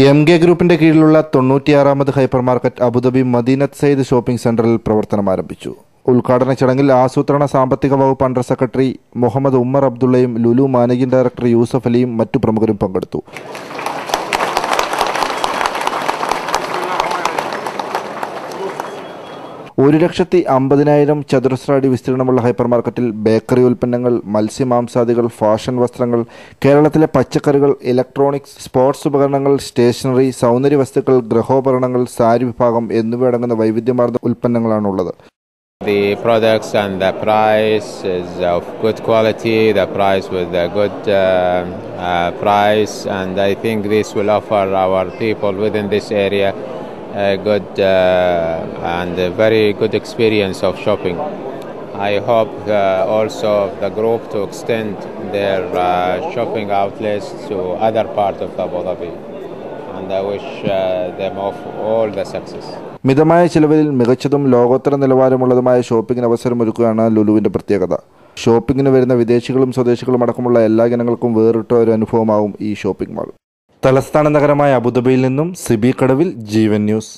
MK ഗ്രൂപ്പിന്റെ കീഴിലുള്ള 96ാമത് hyper market Abu Dhabi മദീനത്ത് സയ്യിദ് ഷോപ്പിംഗ് സെന്ററിൽ പ്രവർത്തനം ആരംഭിച്ചു. ഉദ്ഘാടന ചടങ്ങിൽ ആസൂത്രണ സാമ്പത്തിക വകുപ്പ് അണ്ടർ സെക്രട്ടറി മുഹമ്മദ് ഉമ്മർ അബ്ദുള്ളയും ലുലു മാനേജിംഗ് ഡയറക്ടർ യൂസഫ് അലിയും മറ്റു പ്രമുഖരും പങ്കെടുത്തു. $1,50,000 ചതുരശ്ര അടി വിസ്തീർണമുള്ള ഹൈപ്പർ മാർക്കറ്റിൽ ബേക്കറി ഉൽപ്പന്നങ്ങൾ, മത്സ്യമാംസാദികൾ, ഫാഷൻ വസ്ത്രങ്ങൾ, കേരളത്തിലെ പച്ചക്കറികൾ, ഇലക്ട്രോണിക്സ്, സ്പോർട്സ് ഉപകരണങ്ങൾ, സ്റ്റേഷനറി, സൗന്ദര്യ വസ്തുക്കൾ, ഗൃഹോപകരണങ്ങൾ, സാരി വിഭാഗം എന്നിവയടങ്ങുന്ന വൈവിധ്യമാർന്ന ഉൽപ്പന്നങ്ങളാണുള്ളത്. The products and the price is of good quality, the price with a good price, and I think this will offer our people within this area a good and a very good experience of shopping. I hope also the group to extend their shopping outlets to other parts of Abu Dhabi, and I wish them all the success. മിതമായ ചിലവിൽ മികച്ചതും ലോകോത്തര നിലവാരമുള്ളതുമായ ഷോപ്പിംഗിന് അവസരമൊരുക്കുകയാണ് ലുലുവിന്റെ പ്രത്യേകത. ഷോപ്പിംഗിന് വരുന്ന വിദേശികളും സ്വദേശികളും അടക്കമുള്ള എല്ലാ ജനങ്ങൾക്കും വേറിട്ട ഒരു അനുഭവമാവും ഈ ഷോപ്പിംഗ് മാൾ. തലസ്ഥാന നഗരമായ അബുദാബിയിൽ നിന്നും സിബി കടവിൽ, ജീവൻ ന്യൂസ്.